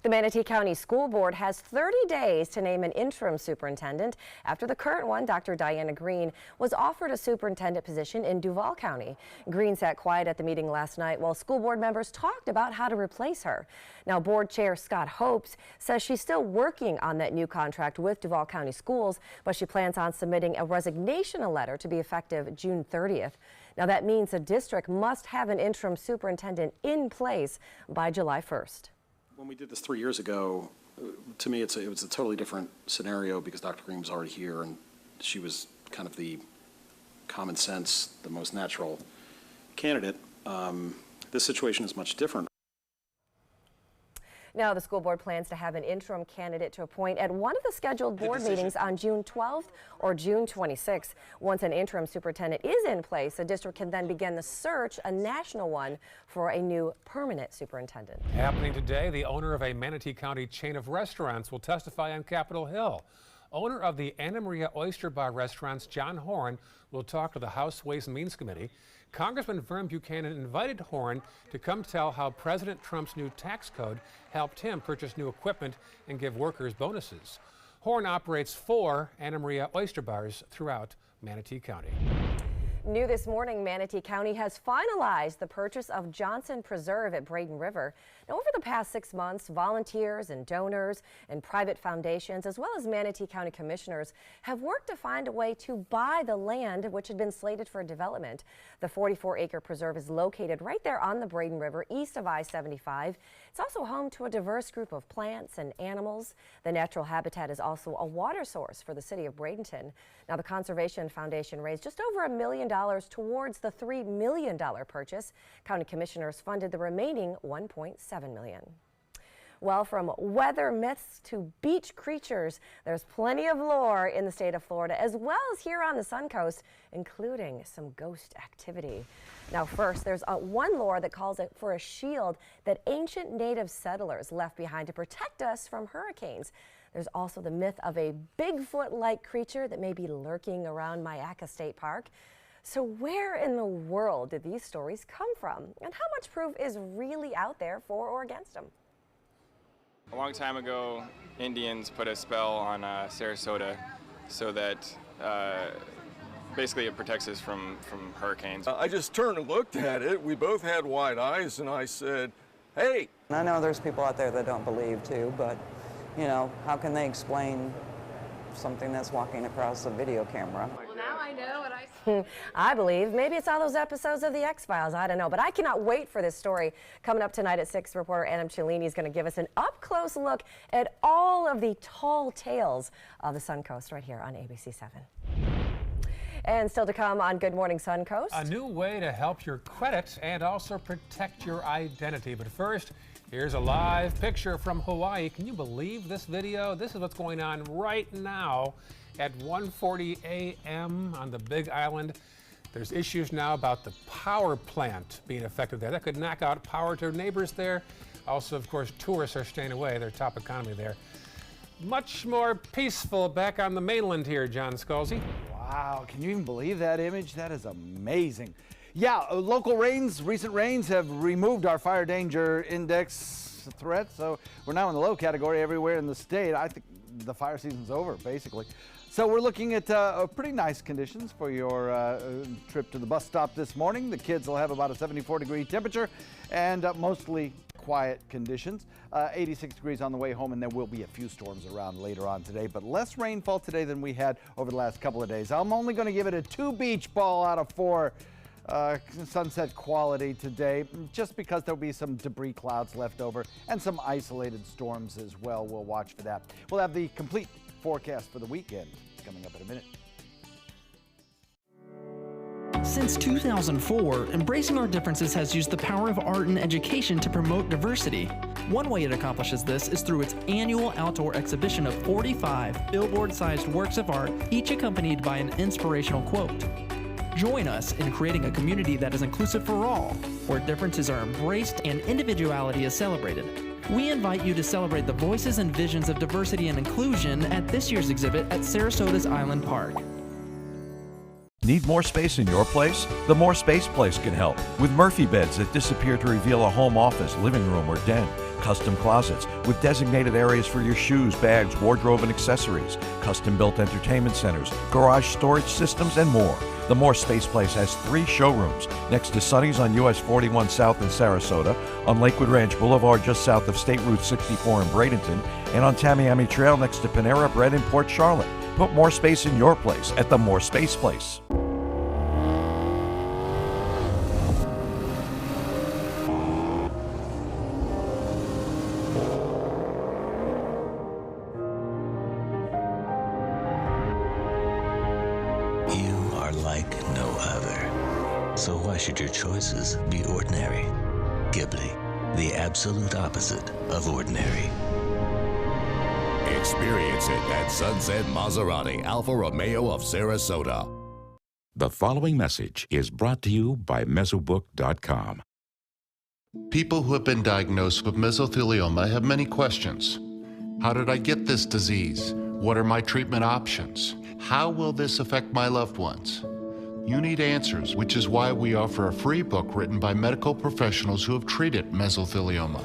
The Manatee County School Board has 30 days to name an interim superintendent after the current one, Dr. Diana Green, was offered a superintendent position in Duval County. Green sat quiet at the meeting last night while school board members talked about how to replace her. Now, board chair Scott Hopes says she's still working on that new contract with Duval County Schools, but she plans on submitting a resignation letter to be effective June 30th. Now, that means the district must have an interim superintendent in place by July 1st. When we did this 3 years ago, to me it was a totally different scenario because Dr. Green was already here and she was kind of the common sense, the most natural candidate. This situation is much different. Now, the school board plans to have an interim candidate to appoint at one of the scheduled board meetings on June 12th or June 26th. Once an interim superintendent is in place, the district can then begin the search, a national one, for a new permanent superintendent. Happening today, the owner of a Manatee County chain of restaurants will testify on Capitol Hill. Owner of the Anna Maria Oyster Bar restaurants, John Horn, will talk to the House Ways and Means Committee. Congressman Vern Buchanan invited Horn to come tell how President Trump's new tax code helped him purchase new equipment and give workers bonuses. Horn operates 4 Anna Maria Oyster Bars throughout Manatee County. New this morning, Manatee County has finalized the purchase of Johnson Preserve at Braden River. Now, over the past 6 months, volunteers and donors and private foundations, as well as Manatee County commissioners, have worked to find a way to buy the land which had been slated for development. The 44-acre preserve is located right there on the Braden River, east of I-75. It's also home to a diverse group of plants and animals. The natural habitat is also a water source for the city of Bradenton. Now, the Conservation Foundation raised just over $1 million towards the $3 million purchase. County commissioners funded the remaining $1.7 million. Well, from weather myths to beach creatures, there's plenty of lore in the state of Florida, as well as here on the Suncoast, including some ghost activity. Now, first, there's one lore that calls it for a shield that ancient native settlers left behind to protect us from hurricanes. There's also the myth of a Bigfoot-like creature that may be lurking around Myakka State Park. So where in the world did these stories come from? And how much proof is really out there for or against them? A long time ago, Indians put a spell on Sarasota so that basically it protects us from hurricanes. I just turned and looked at it. We both had wide eyes, and I said, hey. I know there's people out there that don't believe too, but, you know, how can they explain something that's walking across a video camera? Well, now I know what I believe. Maybe it's all those episodes of The X-Files. I don't know. But I cannot wait for this story. Coming up tonight at 6, reporter Adam Cellini is going to give us an up-close look at all of the tall tales of the Suncoast right here on ABC 7. And still to come on Good Morning Suncoast. A new way to help your credit and also protect your identity. But first, here's a live picture from Hawaii. Can you believe this video? This is what's going on right now at 1:40 a.m. on the Big Island. There's issues now about the power plant being affected there. That could knock out power to neighbors there. Also, of course, tourists are staying away. Their top economy there. Much more peaceful back on the mainland here, John Scalzi. Wow, can you even believe that image? That is amazing. Yeah, local rains, recent rains have removed our fire danger index threat, so we're now in the low category everywhere in the state. I think the fire season's over, basically. So we're looking at pretty nice conditions for your trip to the bus stop this morning. The kids will have about a 74-degree temperature and mostly quiet conditions. 86 degrees on the way home, and there will be a few storms around later on today, but less rainfall today than we had over the last couple of days. I'm only going to give it a 2 beach ball out of 4 sunset quality today, just because there'll be some debris clouds left over and some isolated storms as well. We'll watch for that. We'll have the complete forecast for the weekend coming up in a minute. Since 2004, Embracing Our Differences has used the power of art and education to promote diversity. One way it accomplishes this is through its annual outdoor exhibition of 45 billboard-sized works of art, each accompanied by an inspirational quote. Join us in creating a community that is inclusive for all, where differences are embraced and individuality is celebrated. We invite you to celebrate the voices and visions of diversity and inclusion at this year's exhibit at Sarasota's Island Park. Need more space in your place? The More Space Place can help with Murphy beds that disappear to reveal a home office, living room, or den. Custom closets with designated areas for your shoes, bags, wardrobe, and accessories. Custom-built entertainment centers, garage storage systems, and more. The More Space Place has 3 showrooms next to Sunny's on US 41 South in Sarasota, on Lakewood Ranch Boulevard just south of State Route 64 in Bradenton, and on Tamiami Trail next to Panera Bread in Port Charlotte. Put more space in your place at the More Space Place. So why should your choices be ordinary? Ghibli, the absolute opposite of ordinary. Experience it at Sunset Maserati Alfa Romeo of Sarasota. The following message is brought to you by Mesobook.com. People who have been diagnosed with mesothelioma have many questions. How did I get this disease? What are my treatment options? How will this affect my loved ones? You need answers, which is why we offer a free book written by medical professionals who have treated mesothelioma.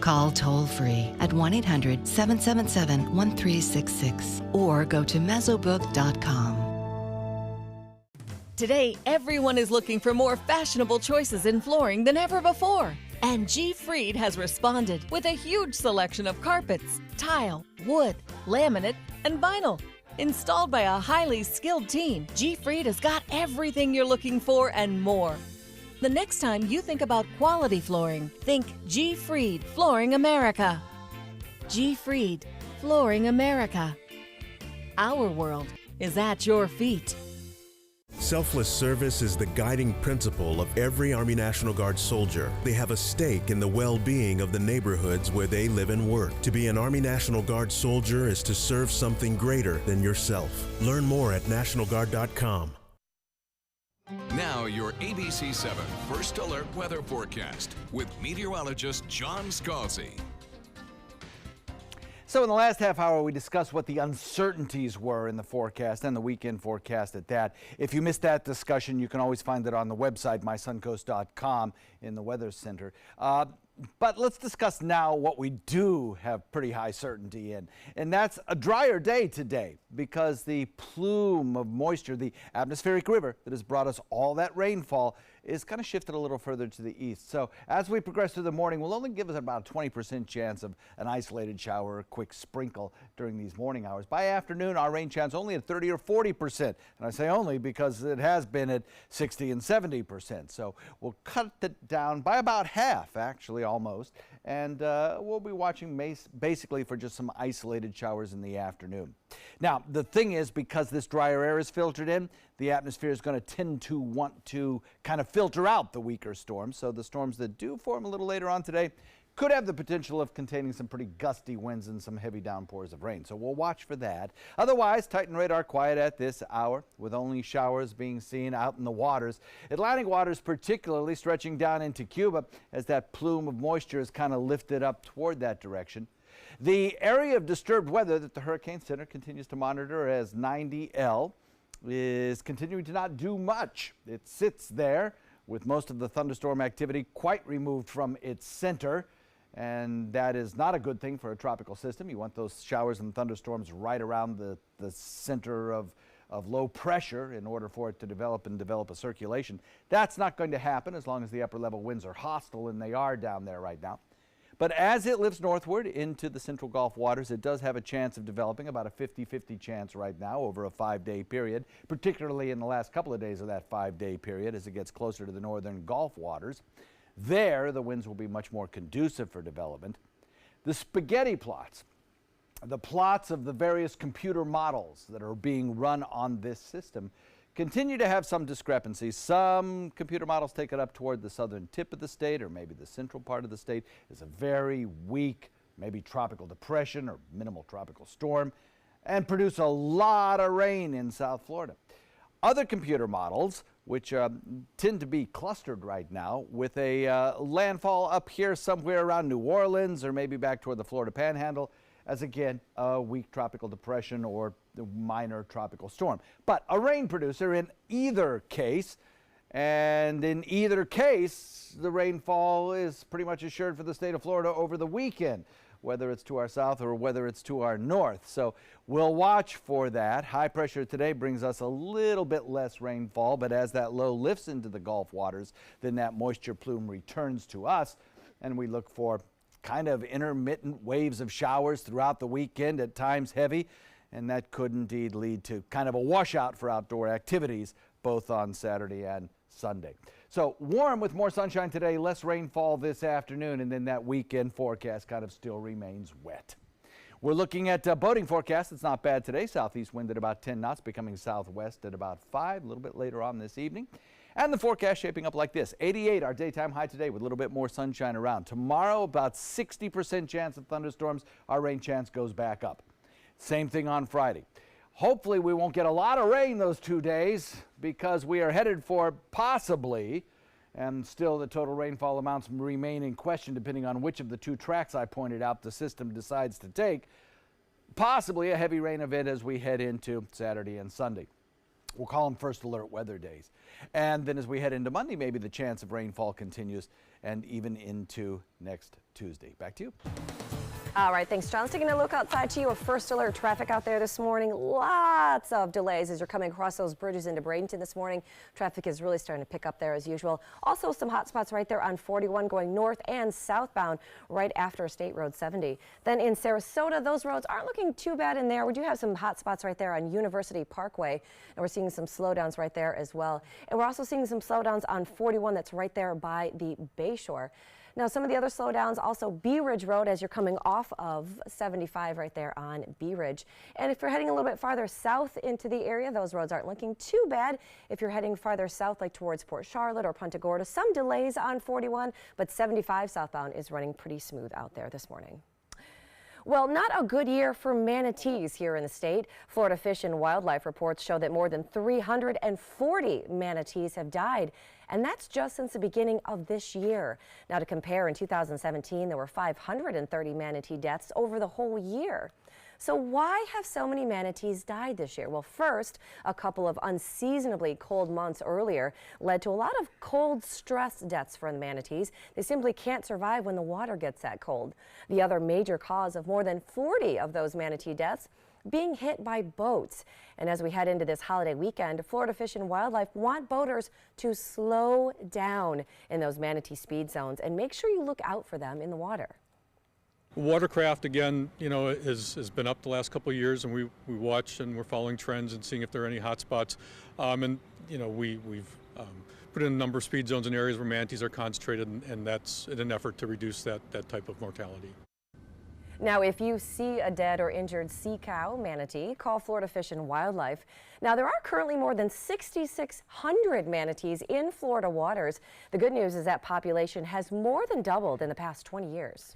Call toll-free at 1-800-777-1366 or go to mesobook.com. Today, everyone is looking for more fashionable choices in flooring than ever before. And G. Fried has responded with a huge selection of carpets, tile, wood, laminate, and vinyl. Installed by a highly skilled team, G. Fried has got everything you're looking for and more. The next time you think about quality flooring, think G. Fried Flooring America. G. Fried Flooring America. Our world is at your feet. Selfless service is the guiding principle of every Army National Guard soldier. They have a stake in the well-being of the neighborhoods where they live and work. To be an Army National Guard soldier is to serve something greater than yourself. Learn more at nationalguard.com. Now your ABC 7 First Alert Weather Forecast with meteorologist John Scalzi. So in the last half hour, we discussed what the uncertainties were in the forecast and the weekend forecast at that. If you missed that discussion, you can always find it on the website, mysuncoast.com, in the Weather Center. But let's discuss now what we do have pretty high certainty in, and that's a drier day today because the plume of moisture, the atmospheric river that has brought us all that rainfall, is kind of shifted a little further to the east. So as we progress through the morning, we'll only give us about a 20% chance of an isolated shower or a quick sprinkle during these morning hours. By afternoon, our rain chance only at 30 or 40%. And I say only because it has been at 60 and 70%. So we'll cut it down by about half, actually, almost. And we'll be watching basically for just some isolated showers in the afternoon. Now, the thing is, because this drier air is filtered in, the atmosphere is going to tend to want to kind of filter out the weaker storms. So the storms that do form a little later on today could have the potential of containing some pretty gusty winds and some heavy downpours of rain. So we'll watch for that. Otherwise, Titan radar quiet at this hour, with only showers being seen out in the waters. Atlantic waters particularly stretching down into Cuba as that plume of moisture is kind of lifted up toward that direction. The area of disturbed weather that the Hurricane Center continues to monitor as 90L is continuing to not do much. It sits there with most of the thunderstorm activity quite removed from its center, and that is not a good thing for a tropical system. You want those showers and thunderstorms right around the center of low pressure in order for it to develop a circulation. That's not going to happen as long as the upper level winds are hostile, and they are down there right now. But as it lifts northward into the central Gulf waters, it does have a chance of developing, about a 50-50 chance right now over a 5-day period, particularly in the last couple of days of that 5-day period as it gets closer to the northern Gulf waters. There, the winds will be much more conducive for development. The spaghetti plots, the plots of the various computer models that are being run on this system, continue to have some discrepancies. Some computer models take it up toward the southern tip of the state or maybe the central part of the state as a very weak, maybe tropical depression or minimal tropical storm, and produce a lot of rain in South Florida. Other computer models, which tend to be clustered right now, with a landfall up here somewhere around New Orleans or maybe back toward the Florida Panhandle, as again a weak tropical depression or minor tropical storm. But a rain producer in either case, and in either case the rainfall is pretty much assured for the state of Florida over the weekend, whether it's to our south or whether it's to our north. So we'll watch for that. High pressure today brings us a little bit less rainfall, but as that low lifts into the Gulf waters, then that moisture plume returns to us, and we look for kind of intermittent waves of showers throughout the weekend, at times heavy, and that could indeed lead to kind of a washout for outdoor activities both on Saturday and Sunday. So warm with more sunshine today, less rainfall this afternoon, and then that weekend forecast kind of still remains wet. We're looking at boating forecast. It's not bad today. Southeast wind at about 10 knots, becoming southwest at about 5 a little bit later on this evening. And the forecast shaping up like this: 88 our daytime high today with a little bit more sunshine around. Tomorrow, about 60% chance of thunderstorms. Our rain chance goes back up. Same thing on Friday. Hopefully we won't get a lot of rain those 2 days because we are headed for possibly, and still the total rainfall amounts remain in question depending on which of the two tracks I pointed out the system decides to take, possibly a heavy rain event as we head into Saturday and Sunday. We'll call them first alert weather days. And then as we head into Monday, maybe the chance of rainfall continues and even into next Tuesday. Back to you. All right, thanks, John. Let's take a look outside to you. A first alert traffic out there this morning. Lots of delays as you're coming across those bridges into Bradenton this morning. Traffic is really starting to pick up there as usual. Also some hot spots right there on 41 going north and southbound right after State Road 70. Then in Sarasota, those roads aren't looking too bad in there. We do have some hot spots right there on University Parkway, and we're seeing some slowdowns right there as well. And we're also seeing some slowdowns on 41 that's right there by the Bayshore. Now, some of the other slowdowns, also Bee Ridge Road as you're coming off of 75 right there on Bee Ridge. And if you're heading a little bit farther south into the area, those roads aren't looking too bad. If you're heading farther south, like towards Port Charlotte or Punta Gorda, some delays on 41, but 75 southbound is running pretty smooth out there this morning. Well, not a good year for manatees here in the state. Florida Fish and Wildlife reports show that more than 340 manatees have died and that's just since the beginning of this year. Now, to compare, in 2017, there were 530 manatee deaths over the whole year. So why have so many manatees died this year? Well, first, a couple of unseasonably cold months earlier led to a lot of cold stress deaths for the manatees. They simply can't survive when the water gets that cold. The other major cause of more than 40 of those manatee deaths being hit by boats. And as we head into this holiday weekend, Florida Fish and Wildlife want boaters to slow down in those manatee speed zones and make sure you look out for them in the water. Watercraft, again, has been up the last couple of years, and we watch and we're following trends and seeing if there are any hot spots. We've put in a number of speed zones in areas where manatees are concentrated, and that's in an effort to reduce that type of mortality. Now, if you see a dead or injured sea cow manatee, call Florida Fish and Wildlife. Now, there are currently more than 6,600 manatees in Florida waters. The good news is that population has more than doubled in the past 20 years.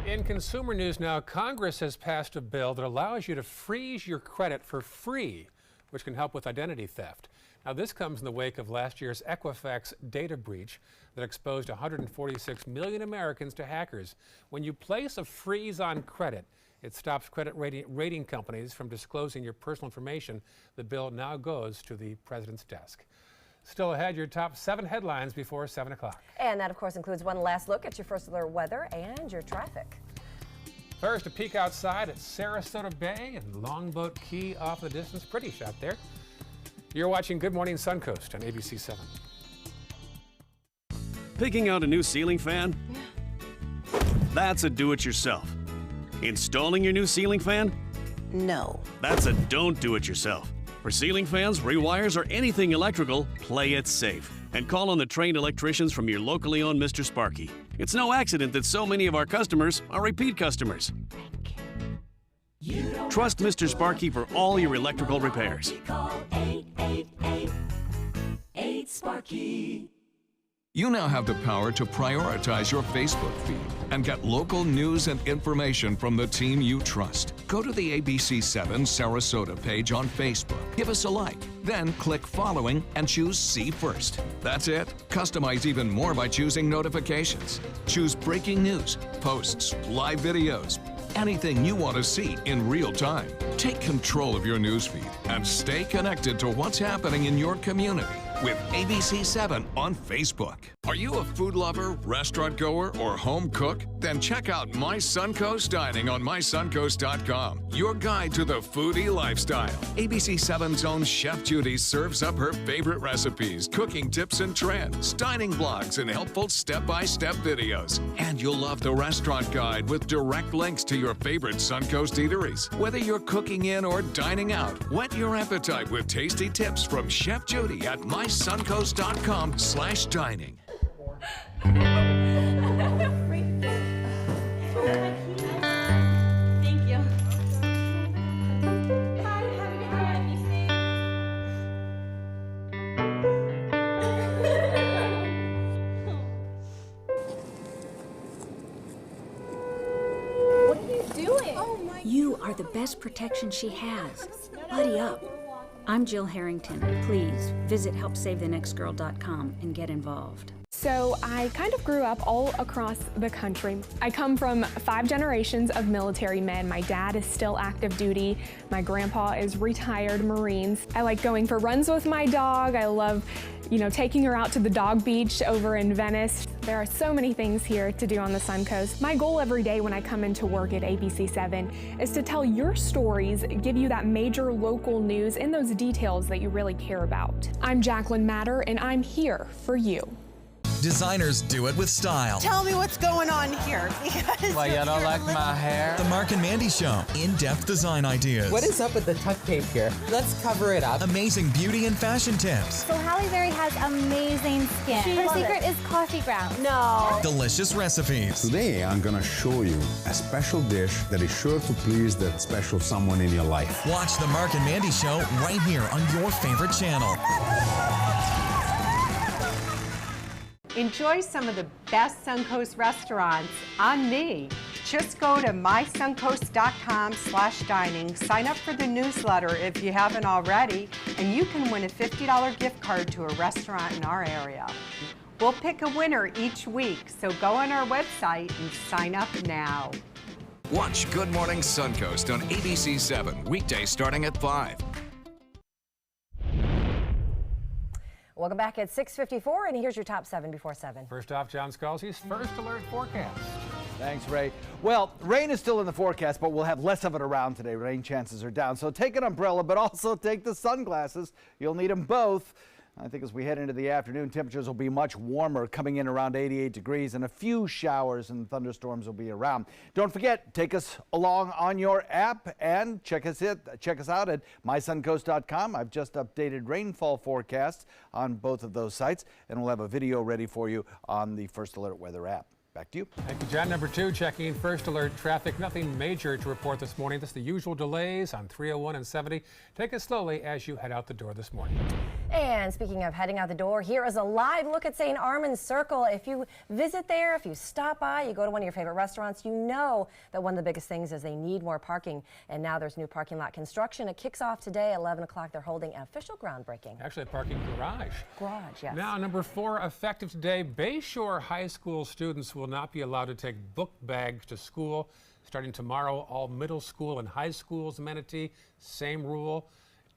In consumer news now, Congress has passed a bill that allows you to freeze your credit for free, which can help with identity theft. Now, this comes in the wake of last year's Equifax data breach that exposed 146 million Americans to hackers. When you place a freeze on credit, it stops credit rating companies from disclosing your personal information. The bill now goes to the president's desk. Still ahead, your top 7 headlines before 7 o'clock. And that, of course, includes one last look at your first alert weather and your traffic. First, a peek outside at Sarasota Bay and Longboat Key off in the distance. Pretty shot there. You're watching Good Morning Suncoast on ABC 7. Picking out a new ceiling fan? That's a do-it-yourself. Installing your new ceiling fan? No. That's a don't do-it-yourself. For ceiling fans, rewires, or anything electrical, play it safe. And call on the trained electricians from your locally owned Mr. Sparky. It's no accident that so many of our customers are repeat customers. Trust Mr. Sparky for all your electrical repairs. Call 888-8-SPARKY. You now have the power to prioritize your Facebook feed and get local news and information from the team you trust. Go to the ABC 7 Sarasota page on Facebook. Give us a like, then click following and choose See First. That's it. Customize even more by choosing notifications. Choose breaking news, posts, live videos, anything you want to see in real time. Take control of your newsfeed and stay connected to what's happening in your community with ABC 7 on Facebook. Are you a food lover, restaurant goer, or home cook? Then check out My Suncoast Dining on mysuncoast.com, your guide to the foodie lifestyle. ABC 7's own Chef Judy serves up her favorite recipes, cooking tips and trends, dining blogs, and helpful step-by-step videos. And you'll love the restaurant guide with direct links to your favorite Suncoast eateries. Whether you're cooking in or dining out, whet your appetite with tasty tips from Chef Judy at mysuncoast.com/dining. Thank you. Bye. Have a good day. Be safe. What are you doing? You are the best protection she has. Buddy up. I'm Jill Harrington. Please visit HelpSaveTheNextGirl.com and get involved. So I kind of grew up all across the country. I come from 5 generations of military men. My dad is still active duty. My grandpa is retired Marines. I like going for runs with my dog. I love, taking her out to the dog beach over in Venice. There are so many things here to do on the Suncoast. My goal every day when I come into work at ABC 7 is to tell your stories, give you that major local news and those details that you really care about. I'm Jacqueline Matter, and I'm here for you. Designers do it with style. Tell me what's going on here, because why, you don't like my hair? The Mark and Mandy Show. In-depth design ideas. What is up with the tuck tape here? Let's cover it up. Amazing beauty and fashion tips. So Halle Berry has amazing skin. Her secret is coffee grounds. No. Delicious recipes. Today, I'm gonna show you a special dish that is sure to please that special someone in your life. Watch the Mark and Mandy Show right here on your favorite channel. Enjoy some of the best Suncoast restaurants on me. Just go to mysuncoast.com/dining, sign up for the newsletter if you haven't already, and you can win a $50 gift card to a restaurant in our area. We'll pick a winner each week, so go on our website and sign up now. Watch Good Morning Suncoast on ABC 7, weekdays starting at 5. Welcome back at 6:54, and here's your top 7 before 7. First off, John Scalzi's first alert forecast. Thanks, Ray. Well, rain is still in the forecast, but we'll have less of it around today. Rain chances are down. So take an umbrella, but also take the sunglasses. You'll need them both. I think as we head into the afternoon, temperatures will be much warmer, coming in around 88 degrees, and a few showers and thunderstorms will be around. Don't forget, take us along on your app and check us out at mysuncoast.com. I've just updated rainfall forecasts on both of those sites, and we'll have a video ready for you on the First Alert Weather app. Back to you. Thank you, John. Number 2, checking First Alert traffic. Nothing major to report this morning. Just the usual delays on 301 and 70. Take it slowly as you head out the door this morning. And speaking of heading out the door, here is a live look at St. Armand's Circle. If you visit there, if you stop by, you go to one of your favorite restaurants, you know that one of the biggest things is they need more parking. And now there's new parking lot construction. It kicks off today at 11 o'clock. They're holding an official groundbreaking. Actually, a parking garage. Garage, yes. Now, number 4, effective today, Bayshore High School students will not be allowed to take book bags to school. Starting tomorrow, all middle school and high schools in Manatee, same rule,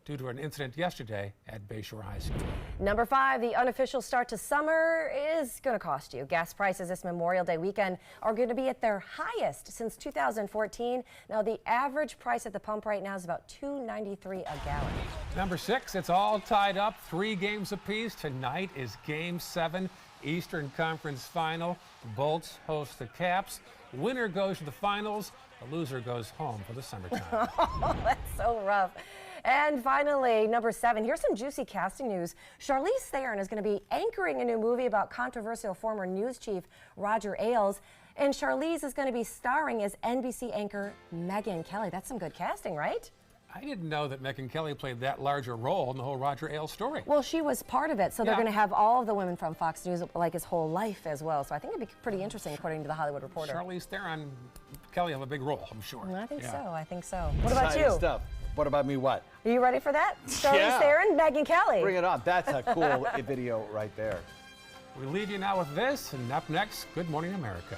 due to an incident yesterday at Bayshore High School. Number 5, the unofficial start to summer is going to cost you. Gas prices this Memorial Day weekend are going to be at their highest since 2014. Now, the average price at the pump right now is about $2.93 a gallon. Number 6, it's all tied up, 3 games apiece. Tonight is Game 7, Eastern Conference Final. Bolts host the Caps. Winner goes to the finals. The loser goes home for the summertime. Oh, that's so rough. And finally, number 7, here's some juicy casting news. Charlize Theron is going to be anchoring a new movie about controversial former news chief Roger Ailes. And Charlize is going to be starring as NBC anchor Megyn Kelly. That's some good casting, right? I didn't know that Megyn Kelly played that large a role in the whole Roger Ailes story. Well, she was part of it, so they're going to have all of the women from Fox News, like his whole life as well. So I think it'd be pretty interesting, according to the Hollywood Reporter. Charlize Theron, Kelly have a big role, I'm sure. I think so. I think so. What about you? Stuff. What about me? What? Are you ready for that? Charlize Theron, Megyn Kelly. Bring it on. That's a cool video right there. We leave you now with this, and up next, Good Morning America.